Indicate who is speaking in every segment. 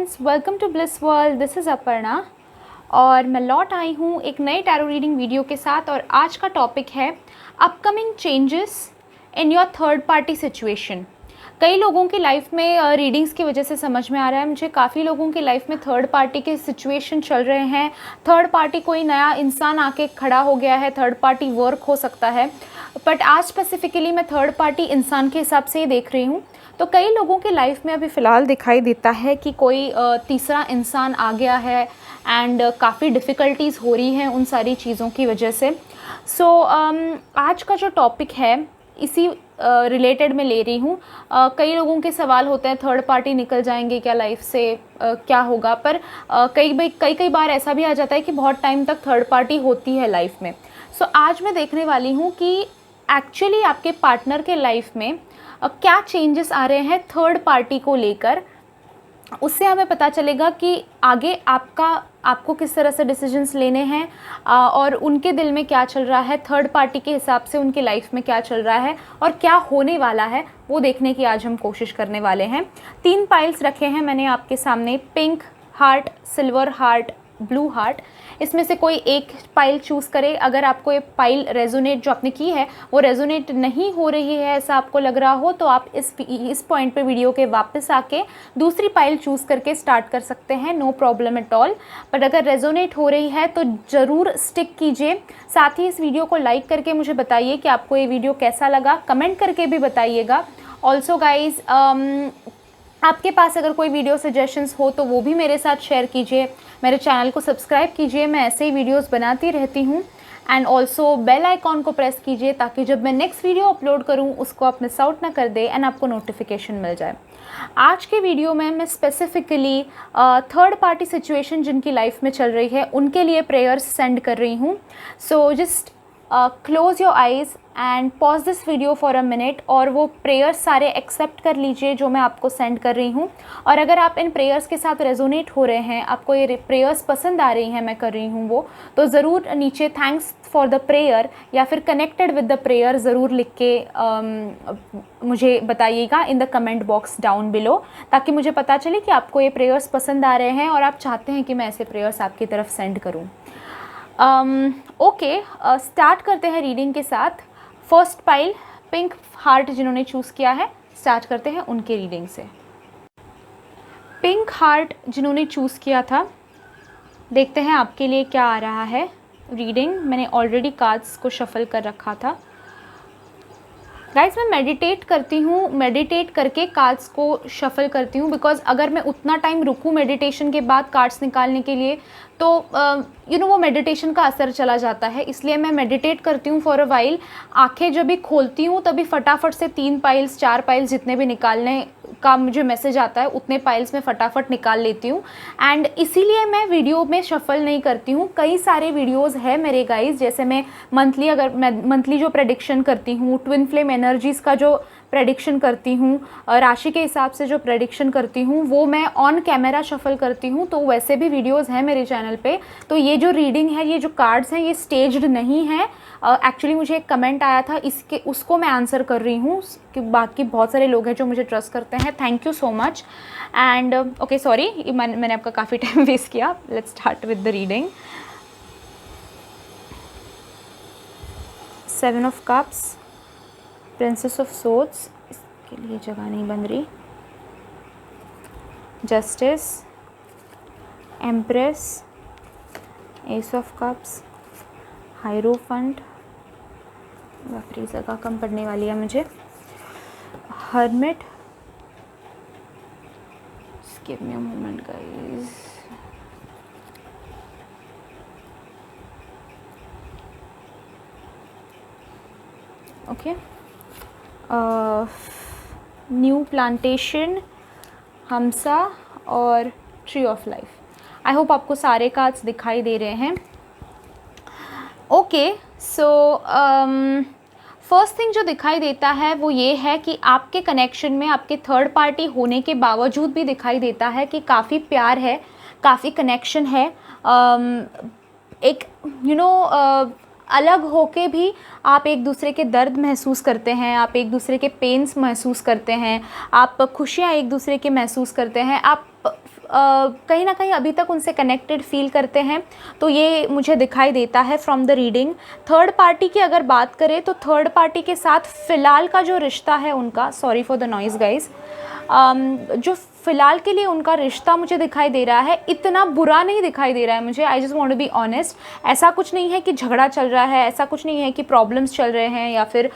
Speaker 1: Friends, welcome to bliss world. This is Aparna और मैं लौट आई हूँ एक नए टैरो रीडिंग वीडियो के साथ। और आज का टॉपिक है upcoming changes in your third party situation. कई लोगों की लाइफ में रीडिंग्स की वजह से समझ में आ रहा है मुझे, काफ़ी लोगों की लाइफ में थर्ड पार्टी के सिचुएशन चल रहे हैं। थर्ड पार्टी कोई नया इंसान आके खड़ा हो गया है, थर्ड पार्टी वर्क हो सकता है, बट आज स्पेसिफिकली मैं थर्ड पार्टी इंसान के हिसाब से ही देख रही हूँ। तो कई लोगों के लाइफ में अभी फ़िलहाल दिखाई देता है कि कोई तीसरा इंसान आ गया है एंड काफ़ी डिफ़िकल्टीज़ हो रही हैं उन सारी चीज़ों की वजह से। आज का जो टॉपिक है इसी रिलेटेड मैं ले रही हूँ। कई लोगों के सवाल होते हैं, थर्ड पार्टी निकल जाएंगे क्या लाइफ से, क्या होगा, पर कई बार ऐसा भी आ जाता है कि बहुत टाइम तक थर्ड पार्टी होती है लाइफ में। आज मैं देखने वाली हूँ कि एक्चुअली आपके पार्टनर के लाइफ में क्या चेंजेस आ रहे हैं थर्ड पार्टी को लेकर। उससे हमें पता चलेगा कि आगे आपको किस तरह से डिसीजंस लेने हैं और उनके दिल में क्या चल रहा है, थर्ड पार्टी के हिसाब से उनकी लाइफ में क्या चल रहा है और क्या होने वाला है, वो देखने की आज हम कोशिश करने वाले हैं। 3 पाइल्स रखे हैं मैंने आपके सामने, pink heart, silver heart, blue heart. इसमें से कोई एक पाइल चूज़ करें। अगर आपको ये पाइल रेजोनेट जो आपने की है वो रेजोनेट नहीं हो रही है, ऐसा आपको लग रहा हो, तो आप इस पॉइंट पे वीडियो के वापस आके दूसरी पाइल चूज़ करके स्टार्ट कर सकते हैं, no problem at all. But अगर रेजोनेट हो रही है तो ज़रूर स्टिक कीजिए। साथ ही इस वीडियो को लाइक करके मुझे बताइए कि आपको ये वीडियो कैसा लगा, कमेंट करके भी बताइएगा। ऑल्सो गाइज, आपके पास अगर कोई वीडियो सजेशंस हो तो वो भी मेरे साथ शेयर कीजिए। मेरे चैनल को सब्सक्राइब कीजिए, मैं ऐसे ही वीडियोस बनाती रहती हूँ। एंड ऑल्सो बेल आइकॉन को प्रेस कीजिए ताकि जब मैं नेक्स्ट वीडियो अपलोड करूँ उसको आप मिस आउट ना कर दे एंड आपको नोटिफिकेशन मिल जाए। आज के वीडियो में मैं स्पेसिफिकली थर्ड पार्टी सिचुएशन जिनकी लाइफ में चल रही है उनके लिए प्रेयर्स सेंड कर रही हूँ। So just close your eyes and pause this video for a minute और वो प्रेयर्स सारे एक्सेप्ट कर लीजिए जो मैं आपको सेंड कर रही हूँ। और अगर आप इन प्रेयर्स के साथ रेजोनेट हो रहे हैं, आपको ये प्रेयर्स पसंद आ रही हैं, मैं कर रही हूँ वो, तो ज़रूर नीचे थैंक्स फॉर द प्रेयर या फिर कनेक्टेड विद द प्रेयर ज़रूर लिख के मुझे बताइएगा in the comment box down below, ताकि मुझे पता चले कि आपको ये प्रेयर्स पसंद आ रहे हैं और आप चाहते हैं कि मैं ऐसे प्रेयर्स आपकी तरफ सेंड करूँ। ओके, स्टार्ट करते हैं रीडिंग के साथ। फर्स्ट पाइल पिंक हार्ट जिन्होंने चूज़ किया है, स्टार्ट करते हैं उनके रीडिंग से। पिंक हार्ट जिन्होंने चूज़ किया था, देखते हैं आपके लिए क्या आ रहा है रीडिंग। मैंने ऑलरेडी कार्ड्स को शफल कर रखा था। गाइस, मैं मेडिटेट करती हूँ, मेडिटेट करके कार्ड्स को शफल करती हूँ, बिकॉज अगर मैं उतना टाइम रुकूँ मेडिटेशन के बाद कार्ड्स निकालने के लिए तो वो मेडिटेशन का असर चला जाता है। इसलिए मैं मेडिटेट करती हूँ फॉर अ वाइल। आंखें जब भी खोलती हूँ तभी फटाफट से 3 पाइल्स 4 पाइल्स जितने भी निकालने का मुझे मैसेज आता है उतने पाइल्स में फटाफट निकाल लेती हूँ। एंड इसीलिए मैं वीडियो में शफल नहीं करती हूँ। कई सारे वीडियोज़ है मेरे गाइज, जैसे मैं मंथली जो प्रेडिक्शन करती हूँ, ट्विन फ्लेम एनर्जीज़ का जो प्रेडिक्शन करती हूँ, राशि के हिसाब से जो प्रेडिक्शन करती हूँ, वो मैं ऑन कैमरा शफल करती हूँ। तो वैसे भी वीडियोस हैं मेरे चैनल पे। तो ये जो रीडिंग है, ये जो कार्ड्स हैं, ये स्टेज्ड नहीं है। एक्चुअली मुझे एक कमेंट आया था, उसको मैं आंसर कर रही हूँ कि बाकी बहुत सारे लोग हैं जो मुझे ट्रस्ट करते हैं। Thank you so much. And okay, sorry, मैंने आपका काफ़ी टाइम वेस्ट किया। Let's start with the reading. 7 of cups, princess of swords, इसके लिए जगह नहीं बन रही, justice, empress, ace of cups, hierophant, बापरे जगह कम पड़ने वाली है मुझे, hermit, give me a moment guys, okay, new plantation, Hamsa और tree of life. I hope आपको सारे कार्ड्स दिखाई दे रहे हैं। ओके, सो फर्स्ट थिंग जो दिखाई देता है वो ये है कि आपके कनेक्शन में आपके थर्ड पार्टी होने के बावजूद भी दिखाई देता है कि काफ़ी प्यार है, काफ़ी कनेक्शन है। एक अलग होके भी आप एक दूसरे के दर्द महसूस करते हैं, आप एक दूसरे के पेन्स महसूस करते हैं, आप खुशियाँ एक दूसरे के महसूस करते हैं, आप कहीं ना कहीं अभी तक उनसे कनेक्टेड फील करते हैं, तो ये मुझे दिखाई देता है from the reading. Third party की अगर बात करें तो थर्ड पार्टी के साथ फ़िलहाल का जो रिश्ता है उनका, sorry for the noise guys, जो फ़िलहाल के लिए उनका रिश्ता मुझे दिखाई दे रहा है, इतना बुरा नहीं दिखाई दे रहा है मुझे। I just want to be honest. ऐसा कुछ नहीं है कि झगड़ा चल रहा है, ऐसा कुछ नहीं है कि प्रॉब्लम्स चल रहे हैं या फिर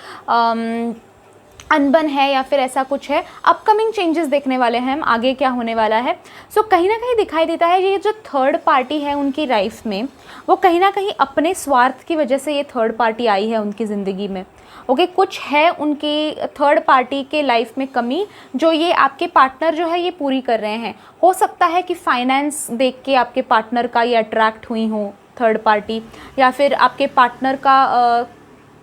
Speaker 1: अनबन है या फिर ऐसा कुछ है। अपकमिंग चेंजेस देखने वाले हैं हम, आगे क्या होने वाला है। सो कहीं ना कहीं दिखाई देता है ये जो थर्ड पार्टी है उनकी लाइफ में, वो कहीं ना कहीं अपने स्वार्थ की वजह से ये थर्ड पार्टी आई है उनकी ज़िंदगी में। ओके, कुछ है उनकी थर्ड पार्टी के लाइफ में कमी जो ये आपके पार्टनर जो है ये पूरी कर रहे हैं। हो सकता है कि फाइनेंस देख के आपके पार्टनर का ये अट्रैक्ट हुई हो थर्ड पार्टी, या फिर आपके पार्टनर का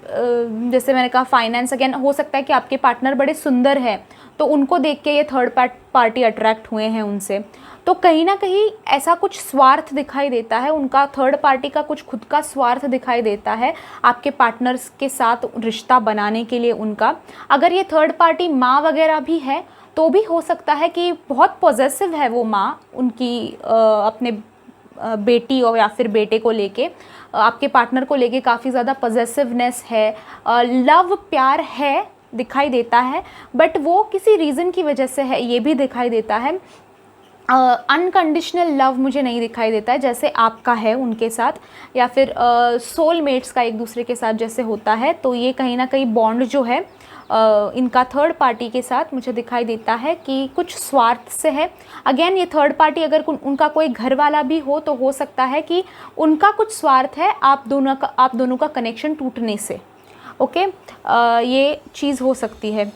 Speaker 1: जैसे मैंने कहा फाइनेंस, अगेन हो सकता है कि आपके पार्टनर बड़े सुंदर हैं तो उनको देख के ये थर्ड पार्टी अट्रैक्ट हुए हैं उनसे। तो कहीं ना कहीं ऐसा कुछ स्वार्थ दिखाई देता है उनका, थर्ड पार्टी का कुछ खुद का स्वार्थ दिखाई देता है आपके पार्टनर्स के साथ रिश्ता बनाने के लिए उनका। अगर ये थर्ड पार्टी माँ वगैरह भी है तो भी हो सकता है कि बहुत पॉजेसिव है वो माँ उनकी अपने बेटी और या फिर बेटे को लेके, आपके पार्टनर को लेके काफ़ी ज़्यादा पॉजेसिवनेस है, लव प्यार है दिखाई देता है, बट वो किसी रीज़न की वजह से है ये भी दिखाई देता है। अनकंडीशनल लव मुझे नहीं दिखाई देता है जैसे आपका है उनके साथ, या फिर सोलमेट्स का एक दूसरे के साथ जैसे होता है। तो ये कहीं ना कहीं बॉन्ड जो है इनका थर्ड पार्टी के साथ मुझे दिखाई देता है कि कुछ स्वार्थ से है। अगेन ये थर्ड पार्टी अगर उनका कोई घर वाला भी हो तो हो सकता है कि उनका कुछ स्वार्थ है आप दोनों का कनेक्शन टूटने से। ओके, ये चीज़ हो सकती है।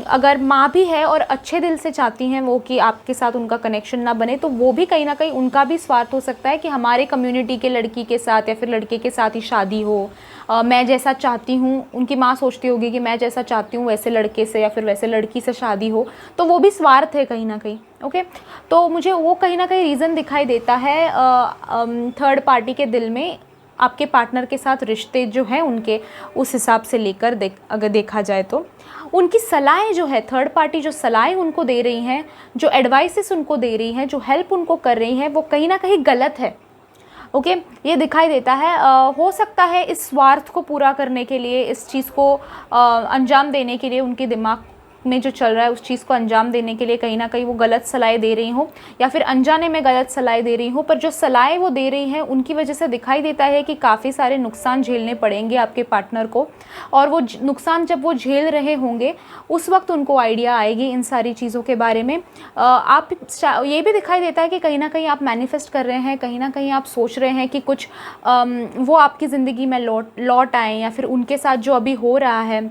Speaker 1: अगर माँ भी है और अच्छे दिल से चाहती हैं वो कि आपके साथ उनका कनेक्शन ना बने, तो वो भी कहीं ना कहीं उनका भी स्वार्थ हो सकता है कि हमारे कम्युनिटी के लड़की के साथ या फिर लड़के के साथ ही शादी हो, मैं जैसा चाहती हूँ। उनकी माँ सोचती होगी कि मैं जैसा चाहती हूँ वैसे लड़के से या फिर वैसे लड़की से शादी हो, तो वो भी स्वार्थ है कहीं ना कहीं। ओके, तो मुझे वो कहीं ना कहीं रीज़न दिखाई देता है थर्ड पार्टी के दिल में आपके पार्टनर के साथ रिश्ते जो हैं उनके, उस हिसाब से लेकर अगर देखा जाए तो उनकी सलाहें जो है, थर्ड पार्टी जो सलाहें उनको दे रही हैं, जो एडवाइसेस उनको दे रही हैं, जो हेल्प उनको कर रही हैं, वो कहीं ना कहीं गलत है। ओके, ये दिखाई देता है। हो सकता है इस स्वार्थ को पूरा करने के लिए, इस चीज़ को अंजाम देने के लिए उनके दिमाग में जो चल रहा है उस चीज़ को अंजाम देने के लिए कहीं ना कहीं वो गलत सलाहें दे रही हूँ या फिर अनजाने में गलत सलाहें दे रही हूँ। पर जो सलाहें वो दे रही हैं उनकी वजह से दिखाई देता है कि काफ़ी सारे नुकसान झेलने पड़ेंगे आपके पार्टनर को, और वो नुकसान जब वो झेल रहे होंगे उस वक्त उनको आइडिया आएगी इन सारी चीज़ों के बारे में। आप ये भी दिखाई देता है कि कहीं ना कहीं आप मैनिफेस्ट कर रहे हैं, कहीं ना कहीं आप सोच रहे हैं कि कुछ वो आपकी ज़िंदगी में लौट आएँ, या फिर उनके साथ जो अभी हो रहा है,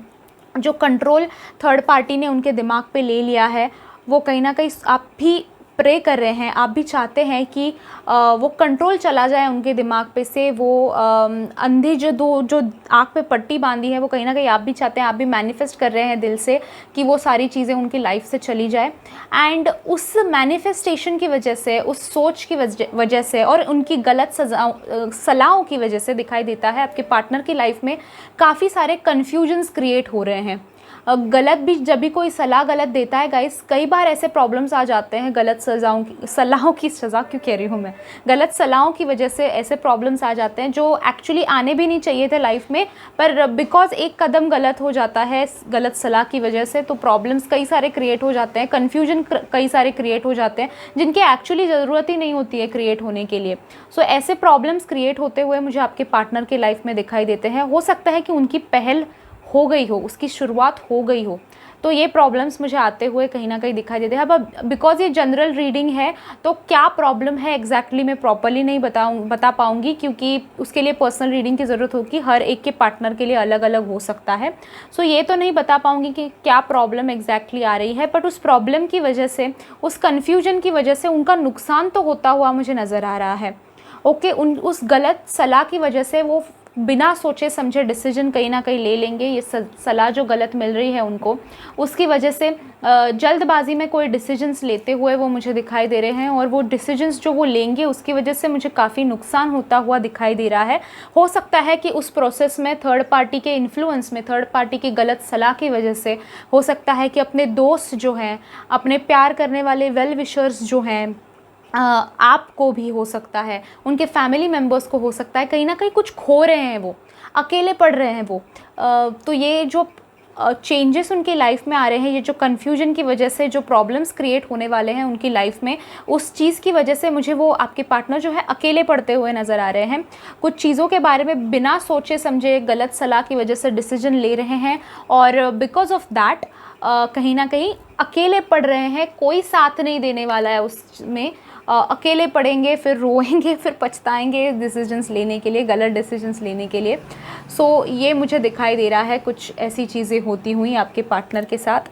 Speaker 1: जो कंट्रोल थर्ड पार्टी ने उनके दिमाग पे ले लिया है, वो कहीं ना कहीं आप भी प्रे कर रहे हैं, आप भी चाहते हैं कि वो कंट्रोल चला जाए उनके दिमाग पे से, वो अंधी जो आँख पे पट्टी बांधी है वो कहीं ना कहीं आप भी चाहते हैं, आप भी मैनिफेस्ट कर रहे हैं दिल से कि वो सारी चीज़ें उनकी लाइफ से चली जाए। एंड उस मैनिफेस्टेशन की वजह से, उस सोच की वजह से और उनकी गलत सलाहों की वजह से दिखाई देता है आपके पार्टनर की लाइफ में काफ़ी सारे कन्फ्यूजन्स क्रिएट हो रहे हैं। गलत भी जब भी कोई सलाह गलत देता है गाइस, कई बार ऐसे प्रॉब्लम्स आ जाते हैं, गलत सलाहों की सज़ा क्यों कह रही हूँ मैं, गलत सलाहों की वजह से ऐसे प्रॉब्लम्स आ जाते हैं जो एक्चुअली आने भी नहीं चाहिए थे लाइफ में, पर बिकॉज एक कदम गलत हो जाता है गलत सलाह की वजह से, तो प्रॉब्लम्स कई सारे क्रिएट हो जाते हैं, कन्फ्यूजन कई सारे क्रिएट हो जाते हैं जिनकी एक्चुअली ज़रूरत ही नहीं होती है क्रिएट होने के लिए। सो ऐसे प्रॉब्लम्स क्रिएट होते हुए मुझे आपके पार्टनर के लाइफ में दिखाई देते हैं। हो सकता है कि उनकी पहल हो गई हो, उसकी शुरुआत हो गई हो, तो ये प्रॉब्लम्स मुझे आते हुए कहीं ना कहीं दिखाई देते हैं। अब बिकॉज ये जनरल रीडिंग है तो क्या प्रॉब्लम है एग्जैक्टली मैं प्रॉपरली नहीं बता पाऊँगी, क्योंकि उसके लिए पर्सनल रीडिंग की ज़रूरत होगी, हर एक के पार्टनर के लिए अलग अलग हो सकता है। सो ये तो नहीं बता पाऊँगी कि क्या प्रॉब्लम एग्जैक्टली आ रही है, बट उस प्रॉब्लम की वजह से, उस कन्फ्यूजन की वजह से उनका नुकसान तो होता हुआ मुझे नज़र आ रहा है। ओके, उस गलत सलाह की वजह से वो बिना सोचे समझे डिसीजन कहीं ना कहीं ले लेंगे। ये सलाह जो गलत मिल रही है उनको, उसकी वजह से जल्दबाजी में कोई डिसीजंस लेते हुए वो मुझे दिखाई दे रहे हैं, और वो डिसीजंस जो वो लेंगे उसकी वजह से मुझे काफ़ी नुकसान होता हुआ दिखाई दे रहा है। हो सकता है कि उस प्रोसेस में थर्ड पार्टी के इन्फ्लुएंस में, थर्ड पार्टी की गलत सलाह की वजह से हो सकता है कि अपने दोस्त जो हैं, अपने प्यार करने वाले वेल विशर्स जो हैं, आपको भी हो सकता है, उनके फैमिली मेम्बर्स को हो सकता है, कहीं ना कहीं कुछ खो रहे हैं, वो अकेले पड़ रहे हैं वो। तो ये जो चेंजेस उनकी लाइफ में आ रहे हैं, ये जो कन्फ्यूजन की वजह से जो प्रॉब्लम्स क्रिएट होने वाले हैं उनकी लाइफ में, उस चीज़ की वजह से मुझे वो आपके पार्टनर जो है अकेले पड़ते हुए नज़र आ रहे हैं। कुछ चीज़ों के बारे में बिना सोचे समझे गलत सलाह की वजह से डिसीजन ले रहे हैं, और बिकॉज ऑफ दैट कहीं ना कहीं अकेले पड़ रहे हैं। कोई साथ नहीं देने वाला है उसमें, अकेले पड़ेंगे, फिर रोएंगे, फिर पछताएंगे डिसीजंस लेने के लिए, गलत डिसीजंस लेने के लिए। सो ये मुझे दिखाई दे रहा है, कुछ ऐसी चीज़ें होती हुई आपके पार्टनर के साथ।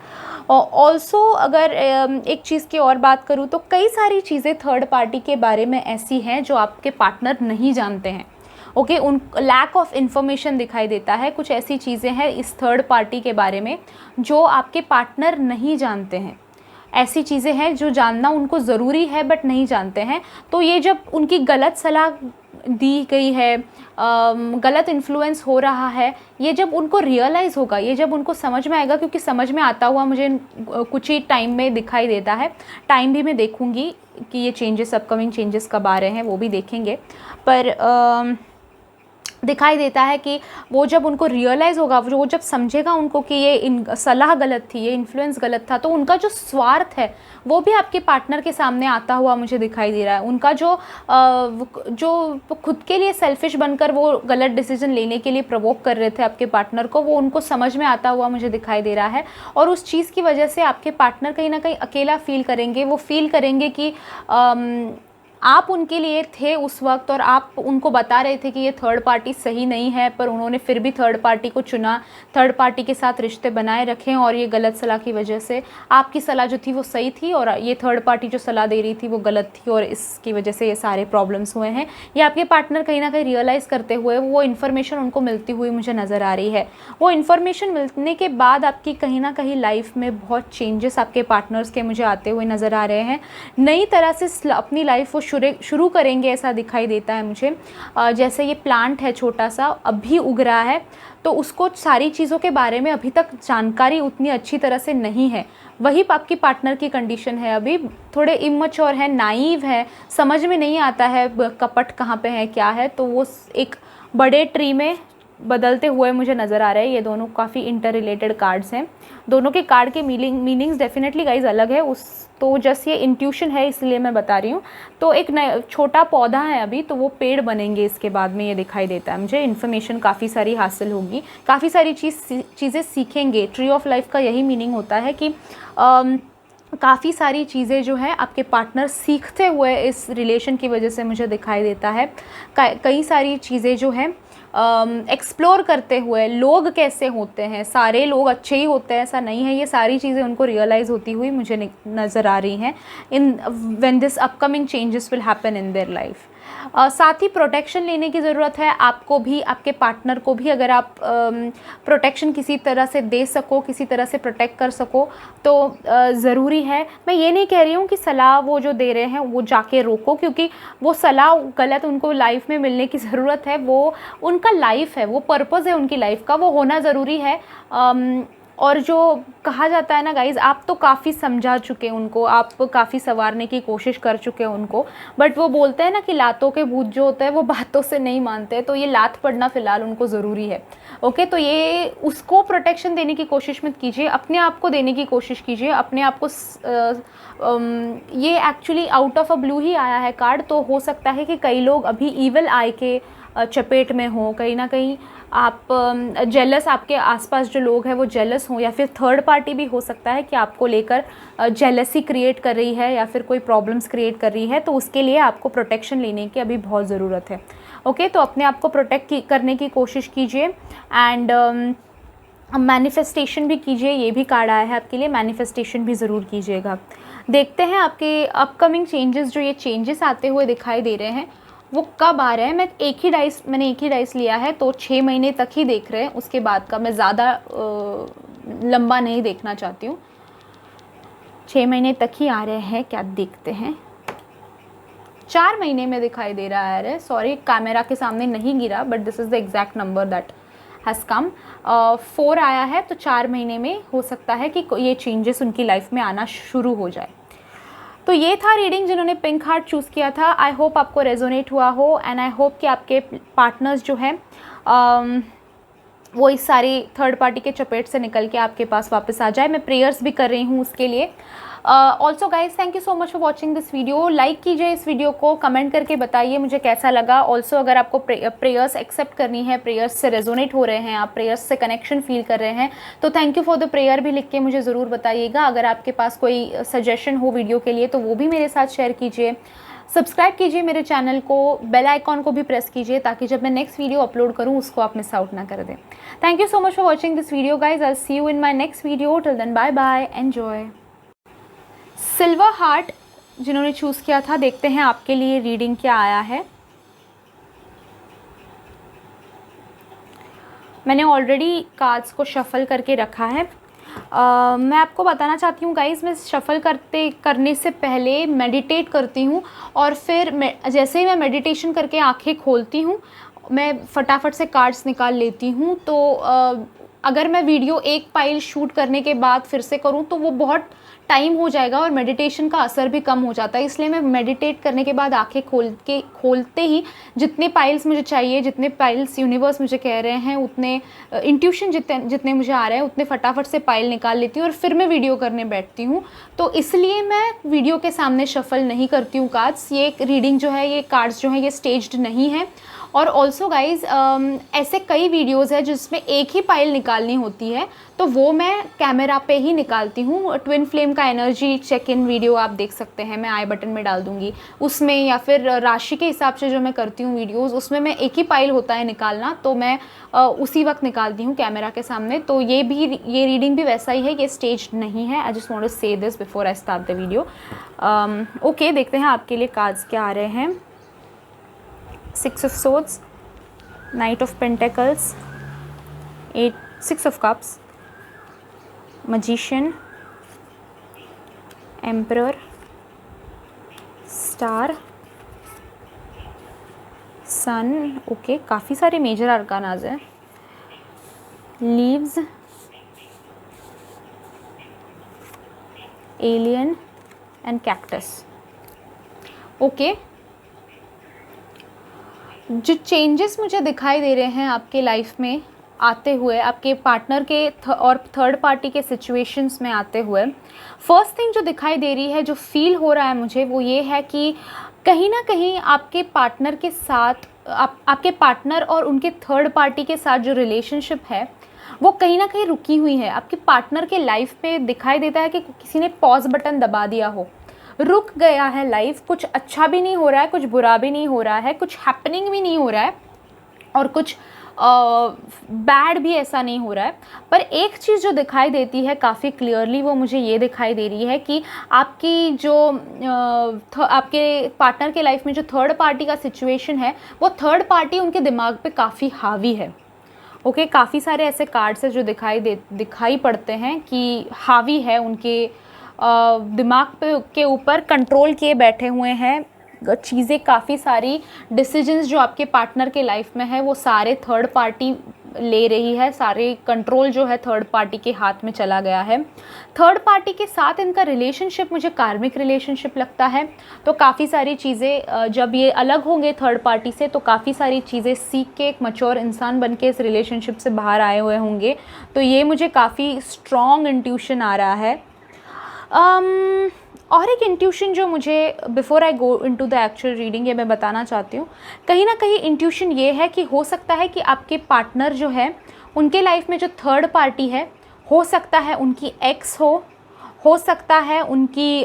Speaker 1: और ऑल्सो अगर एक चीज़ की और बात करूँ तो कई सारी चीज़ें थर्ड पार्टी के बारे में ऐसी हैं जो आपके पार्टनर नहीं जानते हैं। ओके, उन लैक ऑफ इन्फॉर्मेशन दिखाई देता है। कुछ ऐसी चीज़ें हैं इस थर्ड पार्टी के बारे में जो आपके पार्टनर नहीं जानते हैं। ऐसी चीज़ें हैं जो जानना उनको ज़रूरी है बट नहीं जानते हैं। तो ये जब उनकी गलत सलाह दी गई है, गलत इन्फ्लुएंस हो रहा है, ये जब उनको रियलाइज़ होगा, ये जब उनको समझ में आएगा, क्योंकि समझ में आता हुआ मुझे कुछ ही टाइम में दिखाई देता है। टाइम भी मैं देखूँगी कि ये चेंजेस, अपकमिंग चेंजेस कब आ रहे हैं, वो भी देखेंगे। पर दिखाई देता है कि वो जब उनको रियलाइज़ होगा, वो जब समझेगा उनको कि ये सलाह गलत थी, ये इन्फ्लुएंस गलत था, तो उनका जो स्वार्थ है वो भी आपके पार्टनर के सामने आता हुआ मुझे दिखाई दे रहा है। उनका जो खुद के लिए सेल्फिश बनकर वो गलत डिसीजन लेने के लिए प्रवोक कर रहे थे आपके पार्टनर को, वो उनको समझ में आता हुआ मुझे दिखाई दे रहा है। और उस चीज़ की वजह से आपके पार्टनर कहीं ना कहीं अकेला फील करेंगे। वो फील करेंगे कि आप उनके लिए थे उस वक्त, और आप उनको बता रहे थे कि ये थर्ड पार्टी सही नहीं है, पर उन्होंने फिर भी थर्ड पार्टी को चुना, थर्ड पार्टी के साथ रिश्ते बनाए रखे, और ये गलत सलाह की वजह से आपकी सलाह जो थी वो सही थी और ये थर्ड पार्टी जो सलाह दे रही थी वो गलत थी, और इसकी वजह से ये सारे प्रॉब्लम्स हुए हैं। ये आपके पार्टनर कहीं ना कहीं रियलाइज़ करते हुए, वो इन्फॉर्मेशन उनको मिलती हुई मुझे नज़र आ रही है। वो इन्फॉर्मेशन मिलने के बाद आपकी कहीं ना कहीं लाइफ में बहुत चेंजेस आपके पार्टनर्स के मुझे आते हुए नज़र आ रहे हैं। नई तरह से अपनी लाइफ वो शुरू करेंगे, ऐसा दिखाई देता है मुझे। जैसे ये प्लांट है छोटा सा, अभी उग रहा है, तो उसको सारी चीज़ों के बारे में अभी तक जानकारी उतनी अच्छी तरह से नहीं है। वही आपकी पार्टनर की कंडीशन है, अभी थोड़े इमैच्योर है, नाइव है, समझ में नहीं आता है कपट कहाँ पे है, क्या है। तो वो एक बड़े ट्री में बदलते हुए मुझे नज़र आ रहा है। ये दोनों काफ़ी इंटर रिलेटेड कार्ड्स हैं। दोनों के कार्ड के मीनिंग्स डेफिनेटली गाइज अलग है, तो जस्ट ये इंट्यूशन है इसलिए मैं बता रही हूँ। तो एक छोटा पौधा है अभी, तो वो पेड़ बनेंगे इसके बाद में, ये दिखाई देता है मुझे। इन्फॉर्मेशन काफ़ी सारी हासिल होगी, काफ़ी सारी चीज़ें सीखेंगे। ट्री ऑफ लाइफ का यही मीनिंग होता है कि काफ़ी सारी चीज़ें जो है आपके पार्टनर सीखते हुए इस रिलेशन की वजह से मुझे दिखाई देता है। कई सारी चीज़ें जो हैं एक्सप्लोर करते हुए, लोग कैसे होते हैं, सारे लोग अच्छे ही होते हैं ऐसा नहीं है, ये सारी चीज़ें उनको रियलाइज़ होती हुई मुझे नज़र आ रही हैं in when this upcoming changes will happen in their life. साथ ही प्रोटेक्शन लेने की ज़रूरत है आपको भी, आपके पार्टनर को भी। अगर आप प्रोटेक्शन किसी तरह से दे सको, किसी तरह से प्रोटेक्ट कर सको तो ज़रूरी है। मैं ये नहीं कह रही हूँ कि सलाह वो जो दे रहे हैं वो जाके रोको, क्योंकि वो सलाह गलत उनको लाइफ में मिलने की ज़रूरत है। वो उनका लाइफ है, वो पर्पज़ है उनकी लाइफ का, वो होना ज़रूरी है। और जो कहा जाता है ना गाइज़, आप तो काफ़ी समझा चुके हैं उनको, आप काफ़ी संवारने की कोशिश कर चुके हैं उनको, बट वो बोलते हैं ना कि लातों के भूत जो होते हैं वो बातों से नहीं मानते। तो ये लात पड़ना फ़िलहाल उनको ज़रूरी है। ओके, तो ये उसको प्रोटेक्शन देने की कोशिश मत कीजिए, अपने आप को देने की कोशिश कीजिए। अपने आप को ये actually out of a blue ही आया है कार्ड, तो हो सकता है कि कई लोग अभी ईविल आई के चपेट में हो, कहीं ना कहीं आप जेलस, आपके आसपास जो लोग हैं वो जेलस हों, या फिर थर्ड पार्टी भी हो सकता है कि आपको लेकर जेलसी क्रिएट कर रही है या फिर कोई प्रॉब्लम्स क्रिएट कर रही है। तो उसके लिए आपको प्रोटेक्शन लेने की अभी बहुत ज़रूरत है। ओके, तो अपने आप को प्रोटेक्ट करने की कोशिश कीजिए एंड मैनिफेस्टेशन भी कीजिए। ये भी कार्ड आया है आपके लिए, मैनिफेस्टेशन भी ज़रूर कीजिएगा। देखते हैं आपके अपकमिंग चेंजेस, जो ये चेंजेस आते हुए दिखाई दे रहे हैं वो कब आ रहे हैं। मैंने एक ही डाइस लिया है, तो 6 महीने तक ही देख रहे हैं, उसके बाद का मैं ज़्यादा लंबा नहीं देखना चाहती हूँ। 6 महीने तक ही आ रहे हैं, क्या देखते हैं। 4 महीने में दिखाई दे रहा है, सॉरी कैमरा के सामने नहीं गिरा, but this is the exact number that has come. 4 आया है, तो 4 महीने में हो सकता है कि ये चेंजेस उनकी लाइफ में आना शुरू हो जाए। तो ये था रीडिंग जिन्होंने पिंक हार्ट चूज़ किया था। आई होप आपको रेजोनेट हुआ हो एंड आई होप कि आपके पार्टनर्स जो हैं वो इस सारी थर्ड पार्टी के चपेट से निकल के आपके पास वापस आ जाए। मैं प्रेयर्स भी कर रही हूँ उसके लिए। Also guys, thank you so much for watching this video. Like कीजिए इस वीडियो को, कमेंट करके बताइए मुझे कैसा लगा। ऑल्सो अगर आपको प्रेयर्स एक्सेप्ट करनी है, प्रेयर्स से रेजोनेट हो रहे हैं, आप प्रेयर्स से कनेक्शन फील कर रहे हैं, तो thank you for the prayer भी लिख के मुझे ज़रूर बताइएगा। अगर आपके पास कोई सजेशन हो वीडियो के लिए तो वो भी मेरे साथ शेयर कीजिए। सब्सक्राइब कीजिए मेरे चैनल को, बेल आइकॉन को भी प्रेस कीजिए ताकि जब मैं नेक्स्ट वीडियो अपलोड करूं उसको आप मिस आउट ना कर दें। Thank you so much for watching this video guys. I see you in my next video. Till then bye bye, enjoy. Silver heart जिन्होंने चूज़ किया था, देखते हैं आपके लिए रीडिंग क्या आया है। मैंने ऑलरेडी कार्ड्स को शफल करके रखा है। मैं आपको बताना चाहती हूँ गाइज़, मैं शफ़ल करने से पहले मेडिटेट करती हूँ और फिर जैसे ही मैं मेडिटेशन करके आंखें खोलती हूँ मैं फटाफट से कार्ड्स निकाल लेती हूँ। तो अगर मैं वीडियो एक पाइल शूट करने के बाद फिर से करूँ तो वो बहुत टाइम हो जाएगा और मेडिटेशन का असर भी कम हो जाता है। इसलिए मैं मेडिटेट करने के बाद आंखें खोलते ही जितने पाइल्स मुझे चाहिए, जितने पाइल्स यूनिवर्स मुझे कह रहे हैं, उतने इंट्यूशन जितने मुझे आ रहे हैं उतने फटाफट से पाइल निकाल लेती हूँ और फिर मैं वीडियो करने बैठती हूँ। तो इसलिए मैं वीडियो के सामने शफल नहीं करती हूँ कार्ड्स। ये रीडिंग जो है, ये कार्ड्स जो है, ये स्टेज्ड नहीं है। और ऑल्सो गाइज़, ऐसे कई वीडियोज़ हैं जिसमें एक ही पाइल निकालनी होती है, तो वो मैं कैमरा पे ही निकालती हूँ। ट्विन फ्लेम का एनर्जी चेक इन वीडियो आप देख सकते हैं, मैं आई बटन में डाल दूँगी उसमें, या फिर राशि के हिसाब से जो मैं करती हूँ वीडियोज़, उसमें मैं एक ही पाइल होता है निकालना, तो मैं उसी वक्त निकालती हूँ कैमरा के सामने। तो ये रीडिंग भी वैसा ही है, ये स्टेज नहीं है। आई जस्ट वांट टू से this before I start the video. Okay, देखते हैं आपके लिए कार्ड्स क्या आ रहे हैं। 6 of Swords, Knight of Pentacles, 6 of Cups, Magician, Emperor, Star, Sun, okay, काफ़ी सारे मेजर आर्कानाज हैं। Leaves, Alien and Cactus, okay. जो चेंजेस मुझे दिखाई दे रहे हैं आपके लाइफ में आते हुए, आपके पार्टनर के और थर्ड पार्टी के सिचुएशंस में आते हुए, फर्स्ट थिंग जो दिखाई दे रही है, जो फील हो रहा है मुझे, वो ये है कि कहीं ना कहीं आपके पार्टनर के साथ, आपके पार्टनर और उनके थर्ड पार्टी के साथ जो रिलेशनशिप है वो कहीं ना कहीं रुकी हुई है। आपके पार्टनर के लाइफ पे दिखाई देता है कि किसी ने पॉज बटन दबा दिया हो, रुक गया है लाइफ। कुछ अच्छा भी नहीं हो रहा है, कुछ बुरा भी नहीं हो रहा है, कुछ हैपनिंग भी नहीं हो रहा है और कुछ बैड भी ऐसा नहीं हो रहा है। पर एक चीज़ जो दिखाई देती है काफ़ी क्लियरली, वो मुझे ये दिखाई दे रही है कि आपकी जो आपके पार्टनर के लाइफ में जो थर्ड पार्टी का सिचुएशन है, वो थर्ड पार्टी उनके दिमाग पे काफ़ी हावी है। ओके, काफ़ी सारे ऐसे कार्ड्स हैं जो दिखाई पड़ते हैं कि हावी है, उनके दिमाग के ऊपर कंट्रोल किए बैठे हुए हैं चीज़ें। काफ़ी सारी डिसीजंस जो आपके पार्टनर के लाइफ में है वो सारे थर्ड पार्टी ले रही है, सारे कंट्रोल जो है थर्ड पार्टी के हाथ में चला गया है। थर्ड पार्टी के साथ इनका रिलेशनशिप मुझे कार्मिक रिलेशनशिप लगता है। तो काफ़ी सारी चीज़ें जब ये अलग होंगे थर्ड पार्टी से, तो काफ़ी सारी चीज़ें सीख के एक मैच्योर इंसान बन के इस रिलेशनशिप से बाहर आए हुए होंगे। तो ये मुझे काफ़ी स्ट्रॉन्ग इंट्यूशन आ रहा है। और एक इंट्यूशन जो मुझे before I go into the actual reading ये मैं बताना चाहती हूँ, कहीं ना कहीं इंट्यूशन ये है कि हो सकता है कि आपके पार्टनर जो है उनके लाइफ में जो थर्ड पार्टी है, हो सकता है उनकी एक्स हो सकता है उनकी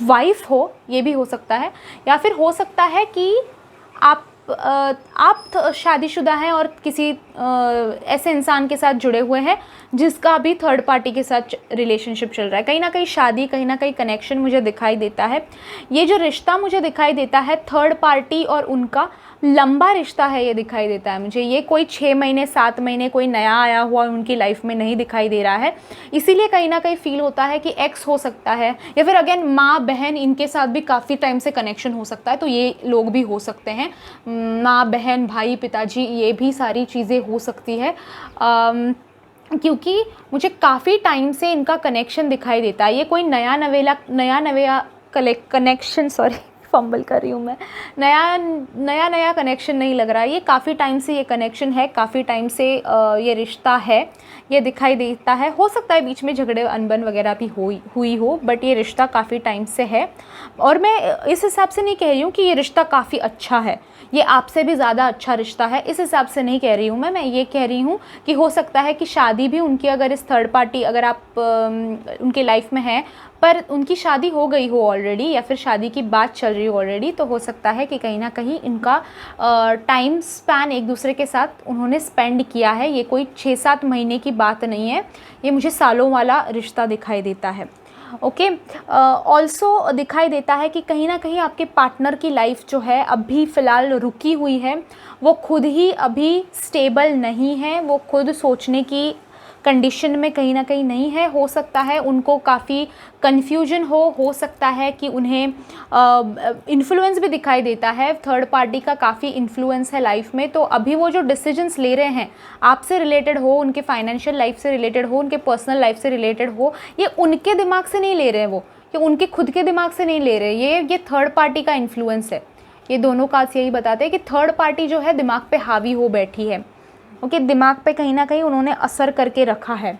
Speaker 1: वाइफ हो, ये भी हो सकता है, या फिर हो सकता है कि आप शादीशुदा हैं और किसी ऐसे इंसान के साथ जुड़े हुए हैं जिसका भी थर्ड पार्टी के साथ रिलेशनशिप चल रहा है। कहीं ना कहीं शादी, कहीं ना कहीं कनेक्शन मुझे दिखाई देता है। ये जो रिश्ता मुझे दिखाई देता है थर्ड पार्टी और उनका, लंबा रिश्ता है ये दिखाई देता है मुझे। ये कोई 6 महीने 7 महीने कोई नया आया हुआ उनकी लाइफ में नहीं दिखाई दे रहा है। इसीलिए कहीं ना कहीं फील होता है कि एक्स हो सकता है, या फिर अगेन माँ बहन, इनके साथ भी काफ़ी टाइम से कनेक्शन हो सकता है। तो ये लोग भी हो सकते हैं, माँ बहन भाई पिताजी, ये भी सारी चीज़ें हो सकती है। क्योंकि मुझे काफ़ी टाइम से इनका कनेक्शन दिखाई देता है। ये कोई नया नया कनेक्शन, सॉरी फंबल कर रही हूँ मैं, नया कनेक्शन नहीं लग रहा है। ये काफ़ी टाइम से ये कनेक्शन है, काफ़ी टाइम से ये रिश्ता है, ये दिखाई देता है। हो सकता है बीच में झगड़े अनबन वगैरह भी हुई हो, बट ये रिश्ता काफ़ी टाइम से है। और मैं इस हिसाब से नहीं कह रही हूँ कि ये रिश्ता काफ़ी अच्छा है, ये आपसे भी ज़्यादा अच्छा रिश्ता है, इस हिसाब से नहीं कह रही हूँ मैं ये कह रही हूँ कि हो सकता है कि शादी भी उनकी, अगर इस थर्ड पार्टी, अगर आप उनके लाइफ में हैं पर उनकी शादी हो गई हो ऑलरेडी, या फिर शादी की बात चल रही हो ऑलरेडी, तो हो सकता है कि कहीं ना कहीं इनका टाइम स्पैन एक दूसरे के साथ उन्होंने स्पेंड किया है। ये कोई 6-7 महीने की बात नहीं है, ये मुझे सालों वाला रिश्ता दिखाई देता है। ओके, ऑल्सो दिखाई देता है कि कहीं ना कहीं आपके पार्टनर की लाइफ जो है अभी फ़िलहाल रुकी हुई है, वो खुद ही अभी स्टेबल नहीं है, वो खुद सोचने की कंडीशन में कहीं ना कहीं नहीं है। हो सकता है उनको काफ़ी कन्फ्यूजन हो सकता है कि उन्हें इन्फ्लुएंस भी दिखाई देता है, थर्ड पार्टी का काफ़ी इन्फ्लुएंस है लाइफ में। तो अभी वो जो डिसीजंस ले रहे हैं आपसे रिलेटेड हो, उनके फाइनेंशियल लाइफ से रिलेटेड हो, उनके पर्सनल लाइफ से रिलेटेड हो, ये उनके दिमाग से नहीं ले रहे हैं, वो कि उनके खुद के दिमाग से नहीं ले रहे, ये थर्ड पार्टी का इन्फ्लुएंस है। ये दोनों काज यही बताते हैं कि थर्ड पार्टी जो है दिमाग पे हावी हो बैठी है, ओके, दिमाग पे कहीं ना कहीं उन्होंने असर करके रखा है।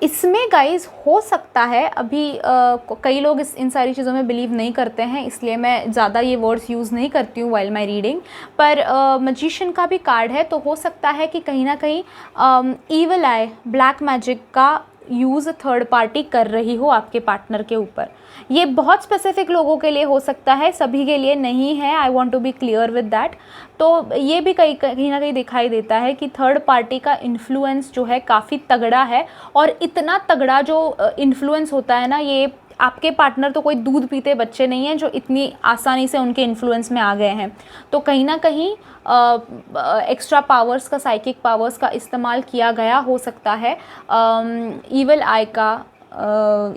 Speaker 1: इसमें गाइस हो सकता है अभी कई लोग इन सारी चीज़ों में बिलीव नहीं करते हैं, इसलिए मैं ज़्यादा ये वर्ड्स यूज़ नहीं करती हूँ वाइल माई रीडिंग। पर मैजिशियन का भी कार्ड है, तो हो सकता है कि कहीं ना कहीं ईविल आई, ब्लैक मैजिक का यूज़ थर्ड पार्टी कर रही हो आपके पार्टनर के ऊपर। ये बहुत स्पेसिफिक लोगों के लिए हो सकता है, सभी के लिए नहीं है। I want to be clear with that. तो ये भी कहीं ना कहीं दिखाई देता है कि थर्ड पार्टी का इन्फ्लुएंस जो है काफ़ी तगड़ा है, और इतना तगड़ा जो इन्फ्लुएंस होता है ना, ये आपके पार्टनर तो कोई दूध पीते बच्चे नहीं हैं जो इतनी आसानी से उनके इन्फ्लुएंस में आ गए हैं। तो कहीं ना कहीं एक्स्ट्रा पावर्स का, साइकिक पावर्स का इस्तेमाल किया गया हो सकता है, ईविल आई का,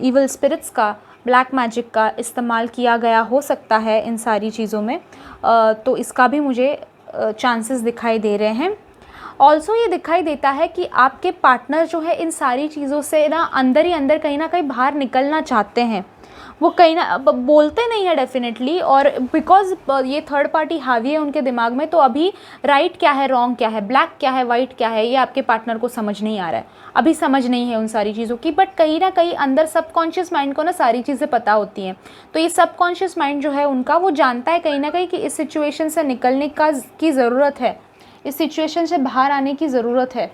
Speaker 1: ईविल स्पिरिट्स का, ब्लैक मैजिक का इस्तेमाल किया गया हो सकता है इन सारी चीज़ों में। तो इसका भी मुझे चांसेस दिखाई दे रहे हैं। ऑल्सो ये दिखाई देता है कि आपके पार्टनर जो है इन सारी चीज़ों से ना अंदर ही अंदर कहीं ना कहीं बाहर निकलना चाहते हैं। वो कहीं ना बोलते नहीं है डेफिनेटली, और बिकॉज ये थर्ड पार्टी हावी है उनके दिमाग में, तो अभी राइट क्या है, रॉन्ग क्या है, ब्लैक क्या है, वाइट क्या है, ये आपके पार्टनर को समझ नहीं आ रहा है, अभी समझ नहीं है उन सारी चीज़ों की। बट कहीं ना कहीं अंदर सबकॉन्शियस माइंड को ना सारी चीज़ें पता होती हैं। तो ये सबकॉन्शियस माइंड जो है उनका, वो जानता है कहीं ना कहीं कि इस सिचुएशन से निकलने की ज़रूरत है, इस सिचुएशन से बाहर आने की ज़रूरत है।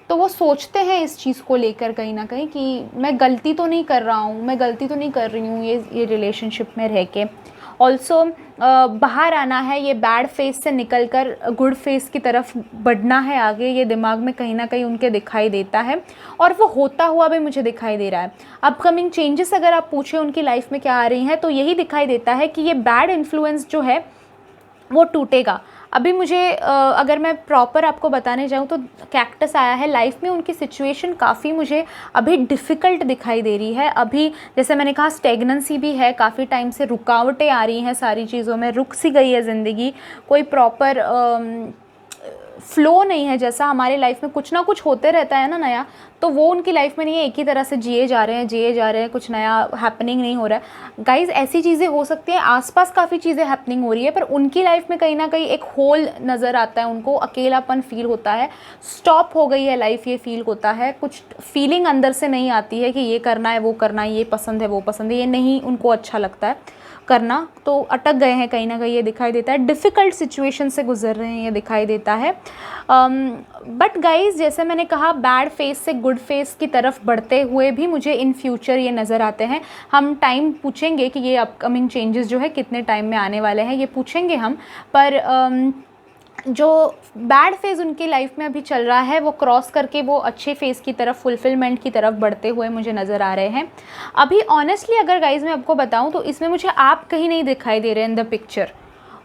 Speaker 1: तो वो सोचते हैं इस चीज़ को लेकर कहीं ना कहीं कि मैं गलती तो नहीं कर रहा हूँ, मैं गलती तो नहीं कर रही हूँ ये रिलेशनशिप में रह के। ऑल्सो बाहर आना है, ये बैड फेस से निकल कर गुड फेस की तरफ बढ़ना है आगे, ये दिमाग में कहीं ना कहीं उनके दिखाई देता है, और वो होता हुआ भी मुझे दिखाई दे रहा है। अपकमिंग चेंजेस अगर आप पूछे उनकी लाइफ में क्या आ रही हैं, तो यही दिखाई देता है कि ये बैड इन्फ्लुएंस जो है वो टूटेगा। अभी मुझे अगर मैं प्रॉपर आपको बताने जाऊँ तो कैक्टस आया है लाइफ में, उनकी सिचुएशन काफ़ी मुझे अभी डिफ़िकल्ट दिखाई दे रही है। अभी जैसे मैंने कहा स्टेगनेंसी भी है, काफ़ी टाइम से रुकावटें आ रही हैं सारी चीज़ों में, रुक सी गई है ज़िंदगी, कोई प्रॉपर फ्लो नहीं है। जैसा हमारे लाइफ में कुछ ना कुछ होते रहता है ना नया, तो वो उनकी लाइफ में नहीं है, एक ही तरह से जिए जा रहे हैं, कुछ नया हैपनिंग नहीं हो रहा है। गाइज ऐसी चीज़ें हो सकती हैं, आसपास काफ़ी चीज़ें हैपनिंग हो रही है, पर उनकी लाइफ में कहीं ना कहीं एक होल नज़र आता है, उनको अकेलापन फील होता है, स्टॉप हो गई है लाइफ, ये फील होता है, कुछ फीलिंग अंदर से नहीं आती है कि ये करना है वो करना है, ये पसंद है वो पसंद है, ये नहीं उनको अच्छा लगता है करना, तो अटक गए हैं कहीं ना कहीं, ये दिखाई देता है। डिफ़िकल्ट सिचुएशन से गुजर रहे हैं, ये दिखाई देता है। बट गाइज जैसे मैंने कहा, बैड फेस से गुड फेस की तरफ बढ़ते हुए भी मुझे इन फ्यूचर ये नज़र आते हैं। हम टाइम पूछेंगे कि ये अपकमिंग चेंजेस जो है कितने टाइम में आने वाले हैं, ये पूछेंगे हम। पर जो बैड फेज़ उनकी लाइफ में अभी चल रहा है, वो क्रॉस करके वो अच्छे फेज़ की तरफ, फुलफिलमेंट की तरफ बढ़ते हुए मुझे नज़र आ रहे हैं। अभी ऑनेस्टली अगर गाइज मैं आपको बताऊं तो इसमें मुझे आप कहीं नहीं दिखाई दे रहे इन द पिक्चर।